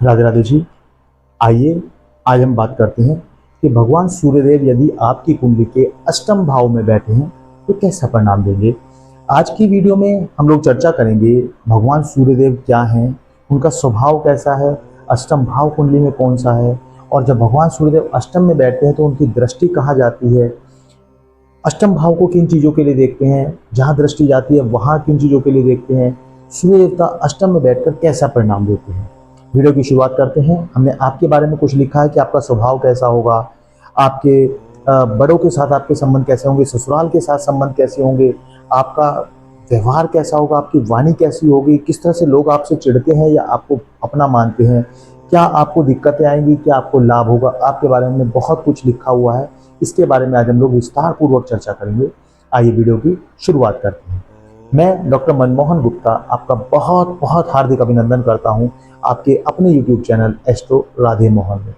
राधे राधे जी। आइए आज हम बात करते हैं कि भगवान सूर्यदेव यदि आपकी कुंडली के अष्टम भाव में बैठे हैं तो कैसा परिणाम देंगे। आज की वीडियो में हम लोग चर्चा करेंगे भगवान सूर्यदेव क्या हैं, उनका स्वभाव कैसा है, अष्टम भाव कुंडली में कौन सा है, और जब भगवान सूर्यदेव अष्टम में बैठते हैं तो उनकी दृष्टि कहाँ जाती है, अष्टम भाव को किन चीज़ों के लिए देखते हैं, जहाँ दृष्टि जाती है वहाँ किन चीज़ों के लिए देखते हैं, सूर्य देवता अष्टम में बैठकर कैसा परिणाम देते हैं। वीडियो की शुरुआत करते हैं। हमने आपके बारे में कुछ लिखा है कि आपका स्वभाव कैसा होगा, आपके बड़ों के साथ आपके संबंध कैसे होंगे, ससुराल के साथ संबंध कैसे होंगे, आपका व्यवहार कैसा होगा, आपकी वाणी कैसी होगी, किस तरह से लोग आपसे चिढ़ते हैं या आपको अपना मानते हैं, क्या आपको दिक्कतें आएंगी, क्या आपको लाभ होगा, आपके बारे में बहुत कुछ लिखा हुआ है। इसके बारे में आज हम लोग विस्तार पूर्वक चर्चा करेंगे। आइए वीडियो की शुरुआत करते हैं। मैं डॉक्टर मनमोहन गुप्ता आपका बहुत बहुत हार्दिक अभिनंदन करता हूं आपके अपने YouTube channel astro Radhe Mohan में।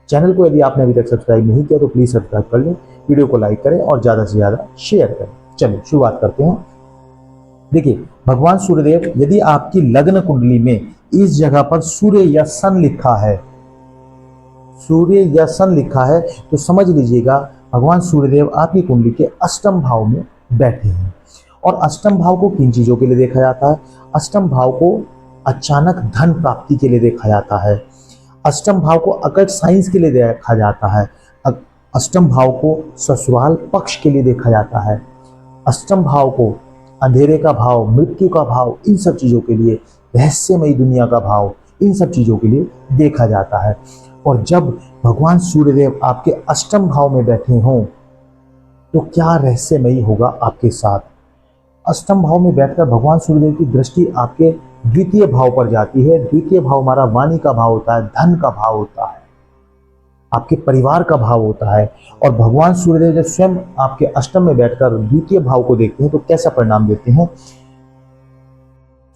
चैनल को यदि आपने अभी तक सब्सक्राइब नहीं किया तो प्लीज़ सब्सक्राइब कर लें, वीडियो को लाइक करें और ज़्यादा से ज़्यादा शेयर करें। चलिए शुरुआत करते हैं। देखिए, भगवान सूर्यदेव यदि आपकी लग्न कुंडली में इस जगह पर सूर्य या सन लिखा है, सूर्य या सन लिखा है, तो समझ लीजिएगा भगवान सूर्यदेव आपकी कुंडली के अष्टम भाव में बैठे हैं। और अष्टम भाव को किन चीज़ों के लिए देखा जाता है? अष्टम भाव को अचानक धन प्राप्ति के लिए देखा जाता है। अष्टम भाव को अकल्ट साइंस के लिए देखा जाता है। अष्टम भाव को ससुराल पक्ष के लिए देखा जाता है। अष्टम भाव को अंधेरे का भाव, मृत्यु का भाव, इन सब चीज़ों के लिए, रहस्यमयी दुनिया का भाव, इन सब चीज़ों के लिए देखा जाता है। और जब भगवान सूर्यदेव आपके अष्टम भाव में बैठे हों तो क्या रहस्यमयी होगा आपके साथ। अष्टम भाव में बैठकर भगवान सूर्यदेव की दृष्टि आपके द्वितीय भाव पर जाती है। द्वितीय भाव हमारा वाणी का भाव होता है, धन का भाव होता है, आपके परिवार का भाव होता है। और भगवान सूर्यदेव जब स्वयं आपके अष्टम में बैठकर द्वितीय भाव को देखते हैं तो कैसा परिणाम देते हैं।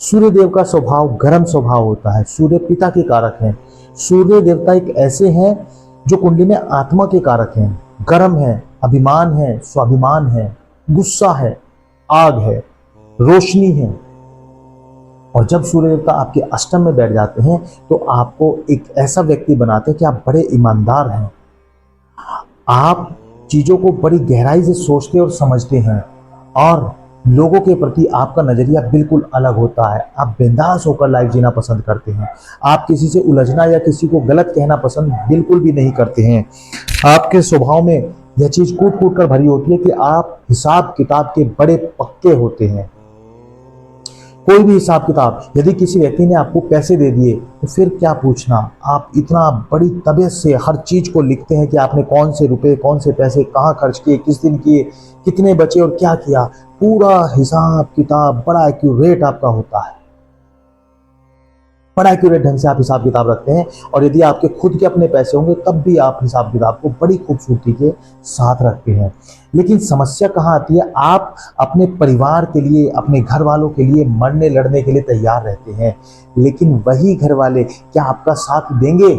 सूर्यदेव का स्वभाव गर्म स्वभाव होता है। सूर्य पिता के कारक हैं। सूर्य देवता एक ऐसे हैं जो कुंडली में आत्मा के कारक हैं, गर्म है, अभिमान है, स्वाभिमान है, गुस्सा है, आग है, रोशनी है। और जब सूर्य देवता आपके अष्टम में बैठ जाते हैं तो आपको एक ऐसा व्यक्ति बनाते हैं कि आप बड़े ईमानदार हैं, आप चीज़ों को बड़ी गहराई से सोचते और समझते हैं, और लोगों के प्रति आपका नज़रिया बिल्कुल अलग होता है। आप बिंदास होकर लाइफ जीना पसंद करते हैं। आप किसी से उलझना या किसी को गलत कहना पसंद बिल्कुल भी नहीं करते हैं। आपके स्वभाव में यह चीज़ कूट कूट कर भरी होती है कि आप हिसाब किताब के बड़े पक्के होते हैं। कोई भी हिसाब किताब, यदि किसी व्यक्ति ने आपको पैसे दे दिए तो फिर क्या पूछना, आप इतना बड़ी तबीयत से हर चीज को लिखते हैं कि आपने कौन से रुपए, कौन से पैसे कहाँ खर्च किए, किस दिन किए, कितने बचे और क्या किया। पूरा हिसाब किताब बड़ा एक्यूरेट आपका होता है, बड़ा एक्यूरेट ढंग से आप हिसाब किताब रखते हैं। और यदि आपके खुद के अपने पैसे होंगे तब भी आप हिसाब किताब को बड़ी खूबसूरती के साथ रखते हैं। लेकिन समस्या कहाँ आती है, आप अपने परिवार के लिए, अपने घर वालों के लिए मरने लड़ने के लिए तैयार रहते हैं, लेकिन वही घर वाले क्या आपका साथ देंगे?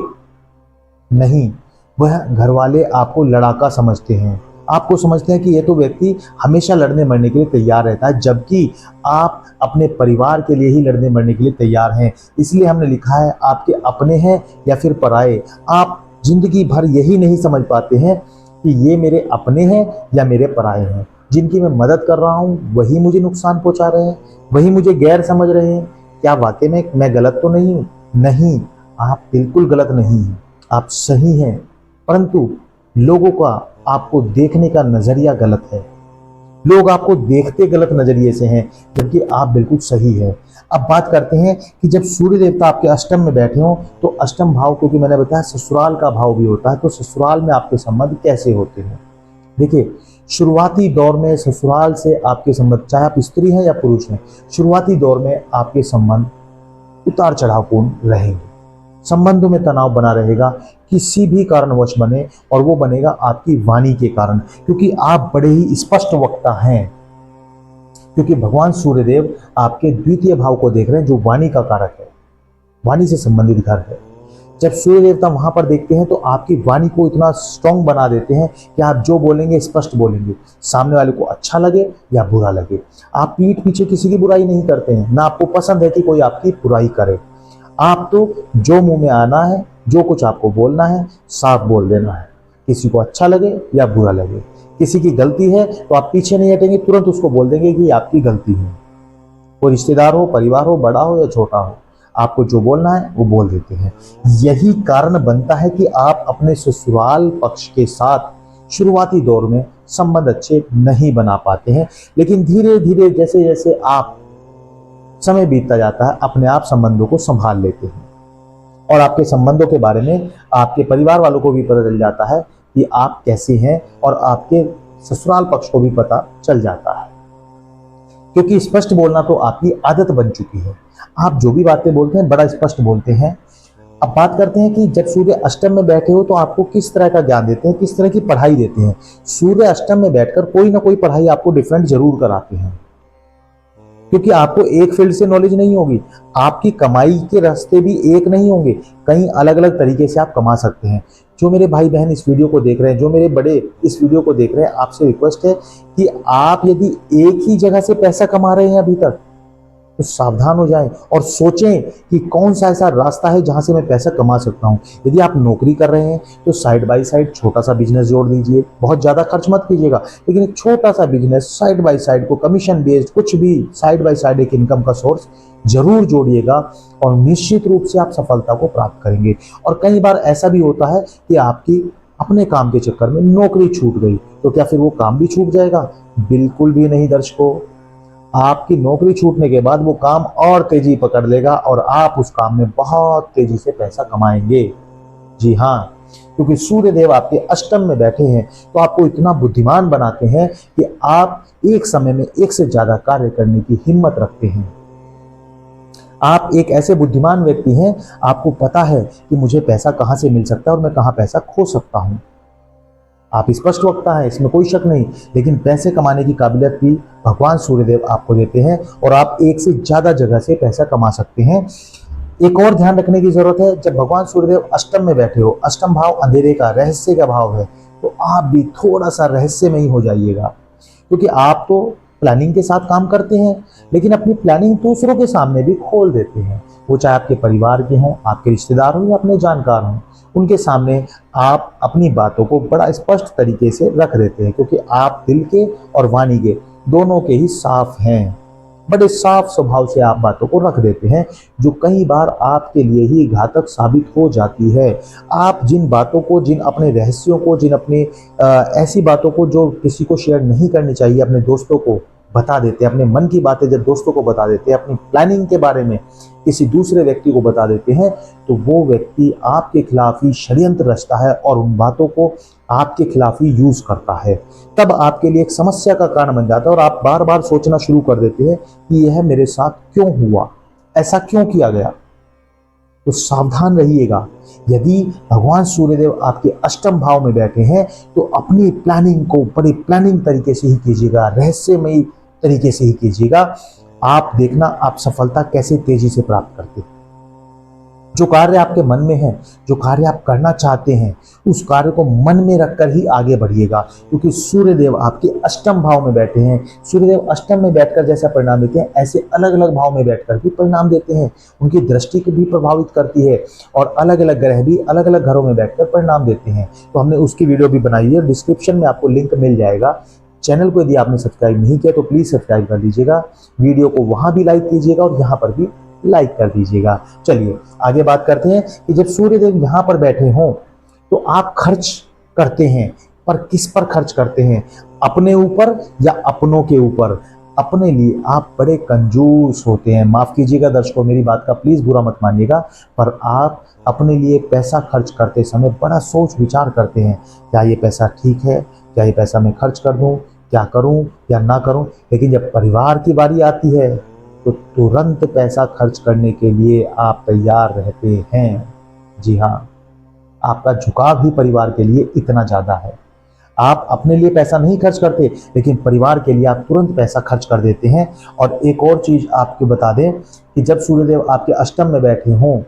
नहीं, वह घर वाले आपको लड़ाका समझते हैं। आपको समझते हैं कि ये तो व्यक्ति हमेशा लड़ने मरने के लिए तैयार रहता है, जबकि आप अपने परिवार के लिए ही लड़ने मरने के लिए तैयार हैं। इसलिए हमने लिखा है आपके अपने हैं या फिर पराए। आप जिंदगी भर यही नहीं समझ पाते हैं कि ये मेरे अपने हैं या मेरे पराए हैं। जिनकी मैं मदद कर रहा हूँ वही मुझे नुकसान पहुंचा रहे हैं, वही मुझे गैर समझ रहे हैं। क्या वाकई में मैं गलत तो नहीं हूँ? नहीं, आप बिल्कुल गलत नहीं हैं, आप सही हैं, परंतु लोगों का आपको देखने का नजरिया गलत है। लोग आपको देखते गलत नजरिए से हैं, जबकि आप बिल्कुल सही है। अब बात करते हैं कि जब सूर्य देवता आपके अष्टम में बैठे हों तो अष्टम भाव, क्योंकि मैंने बताया ससुराल का भाव भी होता है, तो ससुराल में आपके संबंध कैसे होते हैं। देखिए, शुरुआती दौर में ससुराल से आपके संबंध, चाहे आप स्त्री हैं या पुरुष हैं, शुरुआती दौर में आपके संबंध उतार चढ़ावपूर्ण रहेंगे। संबंधों में तनाव बना रहेगा, किसी भी कारणवश बने, और वो बनेगा आपकी वाणी के कारण, क्योंकि आप बड़े ही स्पष्ट वक्ता हैं। क्योंकि भगवान सूर्यदेव आपके द्वितीय भाव को देख रहे हैं जो वाणी का कारक है, वाणी से संबंधित घर है। जब सूर्य देवता वहां पर देखते हैं तो आपकी वाणी को इतना स्ट्रांग बना देते हैं कि आप जो बोलेंगे स्पष्ट बोलेंगे, सामने वाले को अच्छा लगे या बुरा लगे। आप पीठ पीछे किसी की बुराई नहीं करते हैं, ना आपको पसंद है कि कोई आपकी बुराई करे। आप तो जो मुंह में आना है, जो कुछ आपको बोलना है, साफ बोल देना है। किसी को अच्छा लगे या बुरा लगे, किसी की गलती है तो आप पीछे नहीं हटेंगे, तुरंत उसको बोल देंगे कि आपकी गलती है। वो रिश्तेदार हो, परिवार हो, बड़ा हो या छोटा हो, आपको जो बोलना है वो बोल देते हैं। यही कारण बनता है कि आप अपने ससुराल पक्ष के साथ शुरुआती दौर में संबंध अच्छे नहीं बना पाते हैं, लेकिन धीरे धीरे जैसे जैसे आप समय बीतता जाता है, अपने आप संबंधों को संभाल लेते हैं और आपके संबंधों के बारे में आपके परिवार वालों को भी पता चल जाता है कि आप कैसे हैं, और आपके ससुराल पक्ष को भी पता चल जाता है, क्योंकि स्पष्ट बोलना तो आपकी आदत बन चुकी है। आप जो भी बातें बोलते हैं बड़ा स्पष्ट बोलते हैं। अब बात करते हैं कि जब सूर्य अष्टम में बैठे हो तो आपको किस तरह का ज्ञान देते हैं, किस तरह की पढ़ाई देते हैं। सूर्य अष्टम में बैठकर कोई ना कोई पढ़ाई आपको डिफरेंट जरूर कराते हैं, क्योंकि आपको एक फील्ड से नॉलेज नहीं होगी, आपकी कमाई के रास्ते भी एक नहीं होंगे, कई अलग अलग तरीके से आप कमा सकते हैं। जो मेरे भाई बहन इस वीडियो को देख रहे हैं, जो मेरे बड़े इस वीडियो को देख रहे हैं, आपसे रिक्वेस्ट है कि आप यदि एक ही जगह से पैसा कमा रहे हैं अभी तक, तो सावधान हो जाएं और सोचें कि कौन सा ऐसा रास्ता है जहां से मैं पैसा कमा सकता हूं। यदि आप नौकरी कर रहे हैं तो साइड बाय साइड छोटा सा बिजनेस जोड़ दीजिए, बहुत ज्यादा खर्च मत कीजिएगा, लेकिन एक छोटा सा बिजनेस साइड बाय साइड को, कमीशन बेस्ड कुछ भी साइड बाय साइड एक इनकम का सोर्स जरूर जोड़िएगा और निश्चित रूप से आप सफलता को प्राप्त करेंगे। और कई बार ऐसा भी होता है कि आपकी अपने काम के चक्कर में नौकरी छूट गई, तो क्या फिर वो काम भी छूट जाएगा? बिल्कुल भी नहीं दर्शकों, आपकी नौकरी छूटने के बाद वो काम और तेजी पकड़ लेगा और आप उस काम में बहुत तेजी से पैसा कमाएंगे। जी हाँ, क्योंकि सूर्य देव आपके अष्टम में बैठे हैं तो आपको इतना बुद्धिमान बनाते हैं कि आप एक समय में एक से ज्यादा कार्य करने की हिम्मत रखते हैं। आप एक ऐसे बुद्धिमान व्यक्ति हैं, आपको पता है कि मुझे पैसा कहां से मिल सकता है और मैं कहां पैसा खो सकता हूं। आप स्पष्ट वक्ता है, इसमें कोई शक नहीं, लेकिन पैसे कमाने की काबिलियत भी भगवान सूर्यदेव आपको देते हैं और आप एक से ज्यादा जगह से पैसा कमा सकते हैं। एक और ध्यान रखने की जरूरत है, जब भगवान सूर्यदेव अष्टम में बैठे हो, अष्टम भाव अंधेरे का, रहस्य का भाव है, तो आप भी थोड़ा सा रहस्यमयी हो जाइएगा, क्योंकि आप तो प्लानिंग के साथ काम करते हैं, लेकिन अपनी प्लानिंग दूसरों के सामने भी खोल देते हैं। वो चाहे आपके परिवार के हों, आपके रिश्तेदार हों या अपने जानकार हों, उनके सामने आप अपनी बातों को बड़ा स्पष्ट तरीके से रख देते हैं, क्योंकि आप दिल के और वाणी के दोनों के ही साफ हैं। बड़े साफ स्वभाव से आप बातों को रख देते हैं, जो कई बार आपके लिए ही घातक साबित हो जाती है। आप जिन बातों को, जिन अपने रहस्यों को, जिन अपने ऐसी बातों को जो किसी को शेयर नहीं करनी चाहिए, अपने दोस्तों को बता देते हैं, अपने मन की बातें जब दोस्तों को बता देते हैं, अपनी प्लानिंग के बारे में किसी दूसरे व्यक्ति को बता देते हैं, तो वो व्यक्ति आपके खिलाफ ही षड्यंत्र रचता है और उन बातों को आपके खिलाफ ही यूज करता है। तब आपके लिए एक समस्या का कारण बन जाता है और आप बार बार सोचना शुरू कर देते हैं कि यह मेरे साथ क्यों हुआ, ऐसा क्यों किया गया। तो सावधान रहिएगा, यदि भगवान सूर्यदेव आपके अष्टम भाव में बैठे हैं तो अपनी प्लानिंग को बड़ी प्लानिंग तरीके से ही कीजिएगा, रहस्यमयी तरीके से ही कीजिएगा। आप देखना आप सफलता कैसे तेजी से प्राप्त करते हैं। जो कार्य आपके मन में है, जो कार्य आप करना चाहते हैं, उस कार्य को मन में रखकर ही आगे बढ़िएगा, क्योंकि सूर्यदेव आपके अष्टम भाव में बैठे हैं। सूर्यदेव अष्टम में बैठकर जैसा परिणाम देते हैं, ऐसे अलग अलग भाव में बैठकर भी परिणाम देते हैं। उनकी दृष्टि को भी प्रभावित करती है और अलग अलग ग्रह भी अलग अलग घरों में बैठकर परिणाम देते हैं। तो हमने उसकी वीडियो भी बनाई है, डिस्क्रिप्शन में आपको लिंक मिल जाएगा। चैनल को यदि आपने सब्सक्राइब नहीं किया तो प्लीज सब्सक्राइब कर लीजिएगा, वीडियो को वहां भी लाइक कीजिएगा और यहाँ पर भी लाइक कर दीजिएगा। चलिए आगे बात करते हैं कि जब सूर्यदेव यहाँ पर बैठे हों तो आप खर्च करते हैं, पर किस पर खर्च करते हैं? अपने ऊपर या अपनों के ऊपर? अपने लिए आप बड़े कंजूस होते हैं। माफ कीजिएगा दर्शकों, मेरी बात का प्लीज बुरा मत मानिएगा, पर आप अपने लिए पैसा खर्च करते समय बड़ा सोच विचार करते हैं, क्या ये पैसा ठीक है, क्या ये पैसा मैं खर्च कर दूं, क्या करूं या ना करूं। लेकिन जब परिवार की बारी आती है तो तुरंत पैसा खर्च करने के लिए आप तैयार रहते हैं। जी हाँ, आपका झुकाव ही परिवार के लिए इतना ज्यादा है। आप अपने लिए पैसा नहीं खर्च करते, लेकिन परिवार के लिए आप तुरंत पैसा खर्च कर देते हैं। और एक और चीज आपको बता दें कि जब सूर्यदेव आपके अष्टम में बैठे हों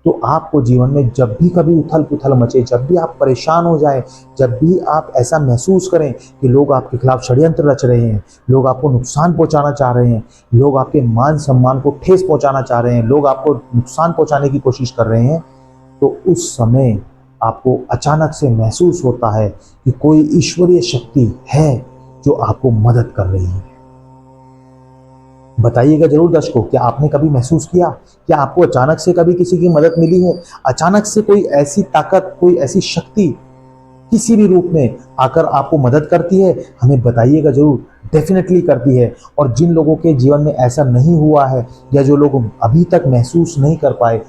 तो आपको जीवन में जब भी कभी उथल पुथल मचे, जब भी आप परेशान हो जाएं, जब भी आप ऐसा महसूस करें कि लोग आपके खिलाफ षड्यंत्र रच रहे हैं, लोग आपको नुकसान पहुंचाना चाह रहे हैं, लोग आपके मान सम्मान को ठेस पहुंचाना चाह रहे हैं, लोग आपको नुकसान पहुंचाने की कोशिश कर रहे हैं, तो उस समय आपको अचानक से महसूस होता है कि कोई ईश्वरीय शक्ति है जो आपको मदद कर रही है। बताइएगा जरूर दर्शकों, क्या आपने कभी महसूस किया, क्या आपको अचानक से कभी किसी की मदद मिली है? अचानक से कोई ऐसी ताकत, कोई ऐसी शक्ति किसी भी रूप में आकर आपको मदद करती है? हमें बताइएगा जरूर, डेफिनेटली करती है। और जिन लोगों के जीवन में ऐसा नहीं हुआ है या जो लोग अभी तक महसूस नहीं कर पाए,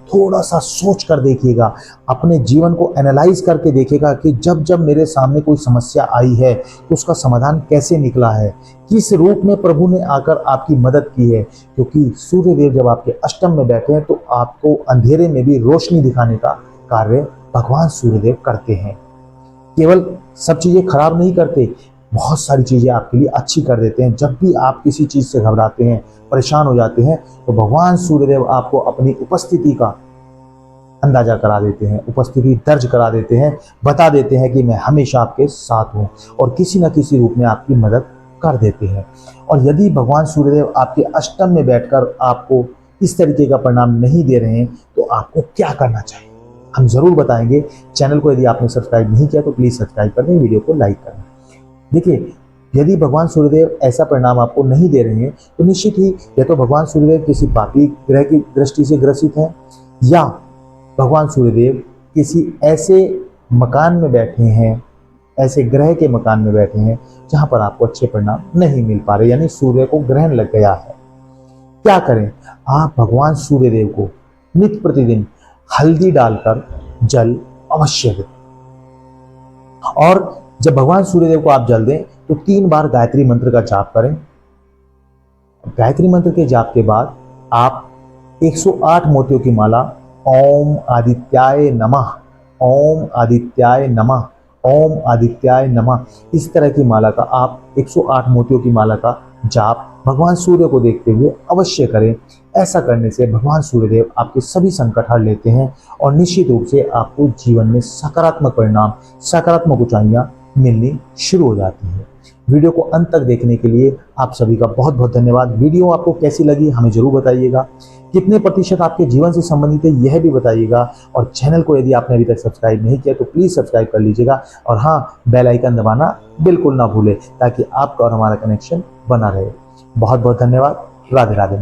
थोड़ा सा सोच कर देखिएगा, अपने जीवन को एनालाइज करके देखिएगा कि जब जब मेरे सामने कोई समस्या आई है तो उसका समाधान कैसे निकला है, किस रूप में प्रभु ने आकर आपकी मदद की है। क्योंकि सूर्यदेव जब आपके अष्टम में बैठे हैं तो आपको अंधेरे में भी रोशनी दिखाने का कार्य भगवान सूर्यदेव करते हैं। केवल सब चीजें खराब नहीं करते, बहुत सारी चीजें आपके लिए अच्छी कर देते हैं। जब भी आप किसी चीज से घबराते हैं, परेशान हो जाते हैं, तो भगवान सूर्यदेव आपको अपनी उपस्थिति का अंदाजा करा देते हैं, उपस्थिति दर्ज करा देते हैं, बता देते हैं कि मैं हमेशा आपके साथ हूं, और किसी न किसी रूप में आपकी मदद कर देते हैं। और यदि भगवान सूर्यदेव आपके अष्टम में बैठकर आपको इस तरीके का परिणाम नहीं दे रहे हैं, तो आपको क्या करना चाहिए, हम जरूर बताएंगे। चैनल को यदि आपने सब्सक्राइब नहीं किया तो प्लीज सब्सक्राइब कर दें, वीडियो को लाइक करें। देखिए, यदि भगवान सूर्यदेव ऐसा परिणाम आपको नहीं दे रहे हैं तो निश्चित ही या तो भगवान सूर्यदेव किसी पापी ग्रह की दृष्टि से ग्रसित हैं, या भगवान सूर्यदेव किसी ऐसे मकान में बैठे हैं, ऐसे ग्रह के मकान में बैठे हैं जहां पर आपको अच्छे परिणाम नहीं मिल पा रहे, यानी सूर्य को ग्रहण लग गया है। क्या करें? आप भगवान सूर्यदेव को नित्य प्रतिदिन हल्दी डालकर जल अवश्य दें, और जब भगवान सूर्यदेव को आप जल दें तो 3 बार गायत्री मंत्र का जाप करें। गायत्री मंत्र के जाप के बाद आप 108 मोतियों की माला ओम आदित्याय नमः, ओम आदित्याय नमः, ओम आदित्याय नमः, इस तरह की माला का आप 108 मोतियों की माला का जाप भगवान सूर्य को देखते हुए अवश्य करें। ऐसा करने से भगवान सूर्यदेव आपके सभी संकट हर लेते हैं और निश्चित रूप से आपको जीवन में सकारात्मक परिणाम, सकारात्मक ऊंचाइयां मिलनी शुरू हो जाती है। वीडियो को अंत तक देखने के लिए आप सभी का बहुत बहुत धन्यवाद। वीडियो आपको कैसी लगी हमें जरूर बताइएगा, कितने प्रतिशत आपके जीवन से संबंधित है यह भी बताइएगा, और चैनल को यदि आपने अभी तक सब्सक्राइब नहीं किया तो प्लीज सब्सक्राइब कर लीजिएगा, और हाँ, बेल आइकन दबाना बिल्कुल ना भूलें ताकि आपका और हमारा कनेक्शन बना रहे। बहुत बहुत धन्यवाद। राधे राधे।